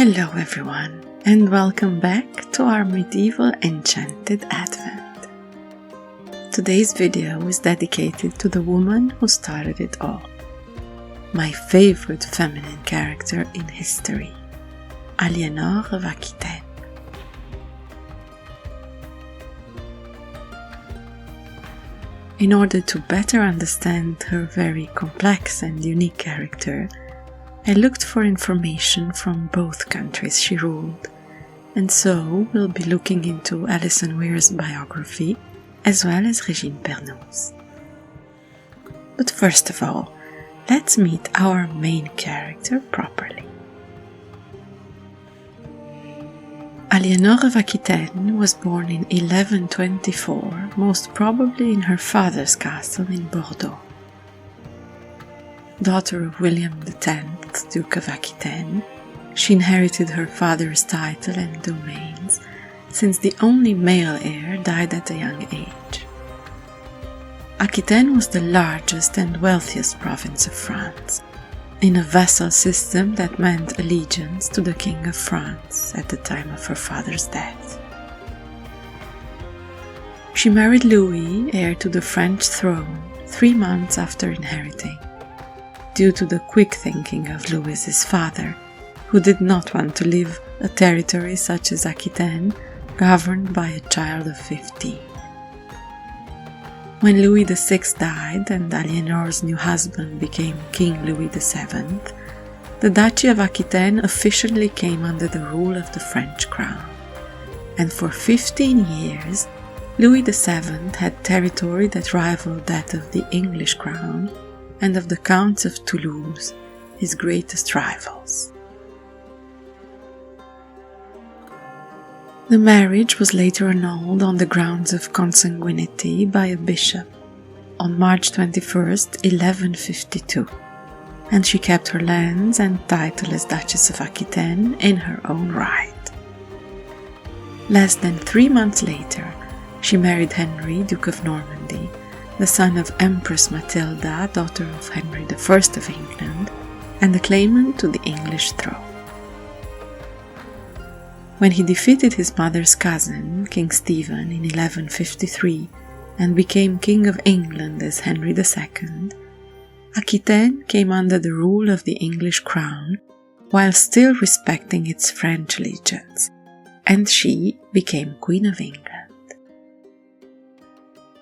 Hello everyone, and welcome back to our medieval enchanted advent. Today's video is dedicated to the woman who started it all, my favorite feminine character in history, Aliénor of Aquitaine. In order to better understand her very complex and unique character, I looked for information from both countries she ruled, and so we'll be looking into Alison Weir's biography as well as Régine Pernou's. But first of all, let's meet our main character properly. Aliénor of Aquitaine was born in 1124, most probably in her father's castle in Bordeaux. Daughter of William X, Duke of Aquitaine, she inherited her father's title and domains, since the only male heir died at a young age. Aquitaine was the largest and wealthiest province of France, in a vassal system that meant allegiance to the King of France at the time of her father's death. She married Louis, heir to the French throne, 3 months after inheriting, due to the quick thinking of Louis's father, who did not want to leave a territory such as Aquitaine governed by a child of 15. When Louis VI died and Aliénor's new husband became King Louis VII, the Duchy of Aquitaine officially came under the rule of the French crown, and for 15 years Louis VII had territory that rivaled that of the English crown and of the Counts of Toulouse, his greatest rivals. The marriage was later annulled on the grounds of consanguinity by a bishop on March 21, 1152, and she kept her lands and title as Duchess of Aquitaine in her own right. Less than 3 months later, she married Henry, Duke of Normandy, the son of Empress Matilda, daughter of Henry I of England, and the claimant to the English throne. When he defeated his mother's cousin, King Stephen, in 1153 and became King of England as Henry II, Aquitaine came under the rule of the English crown while still respecting its French allegiance, and she became Queen of England.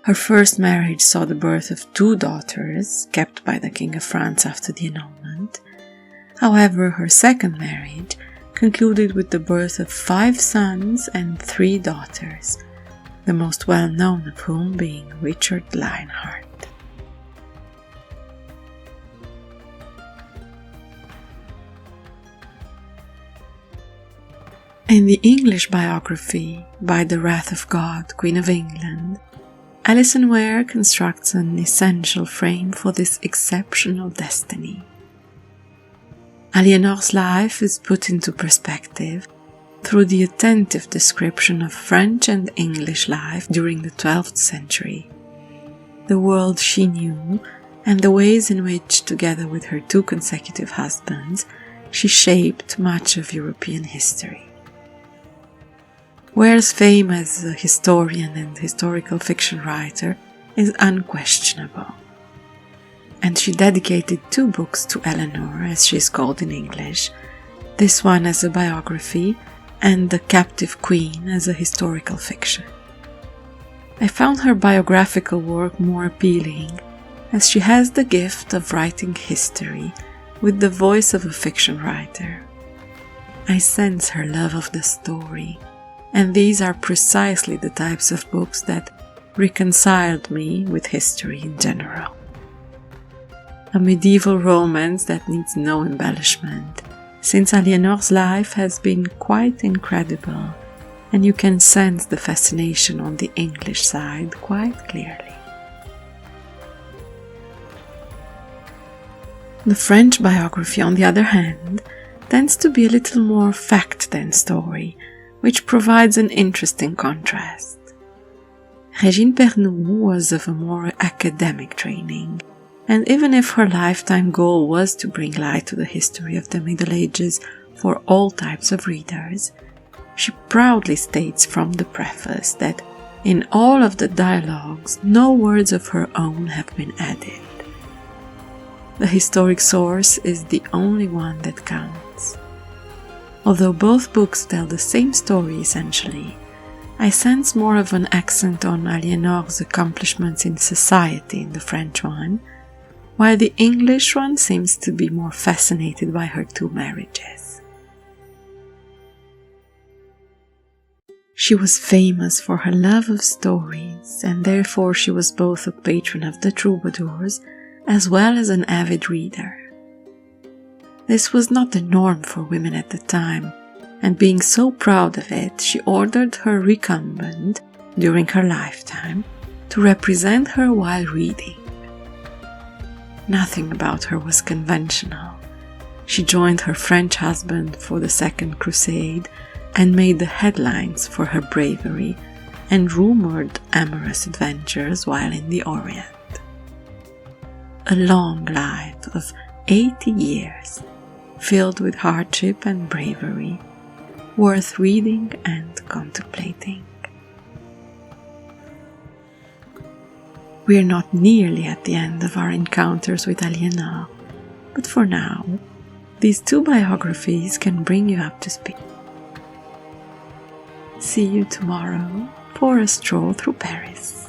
Her first marriage saw the birth of 2 daughters, kept by the King of France after the annulment. However, her second marriage concluded with the birth of 5 sons and 3 daughters, the most well-known of whom being Richard Lionheart. In the English biography, By the Wrath of God, Queen of England, Alison Weir constructs an essential frame for this exceptional destiny. Aliénor's life is put into perspective through the attentive description of French and English life during the 12th century, the world she knew, and the ways in which, together with her 2 consecutive husbands, she shaped much of European history. Weir's fame as a historian and historical fiction writer is unquestionable, and she dedicated 2 books to Eleanor, as she is called in English, this one as a biography and The Captive Queen as a historical fiction. I found her biographical work more appealing, as she has the gift of writing history with the voice of a fiction writer. I sense her love of the story, and these are precisely the types of books that reconciled me with history in general. A medieval romance that needs no embellishment, since Aliénor's life has been quite incredible, and you can sense the fascination on the English side quite clearly. The French biography, on the other hand, tends to be a little more fact than story, which provides an interesting contrast. Régine Pernou was of a more academic training, and even if her lifetime goal was to bring light to the history of the Middle Ages for all types of readers, she proudly states from the preface that in all of the dialogues no words of her own have been added. The historic source is the only one that counts. Although both books tell the same story essentially, I sense more of an accent on Aliénor's accomplishments in society in the French one, while the English one seems to be more fascinated by her 2 marriages. She was famous for her love of stories, and therefore she was both a patron of the troubadours as well as an avid reader. This was not the norm for women at the time, and being so proud of it, she ordered her recumbent, during her lifetime, to represent her while reading. Nothing about her was conventional. She joined her French husband for the Second Crusade and made the headlines for her bravery and rumored amorous adventures while in the Orient. A long life of 80 years, filled with hardship and bravery, worth reading and contemplating. We are not nearly at the end of our encounters with Aliénor, but for now, these 2 biographies can bring you up to speed. See you tomorrow for a stroll through Paris.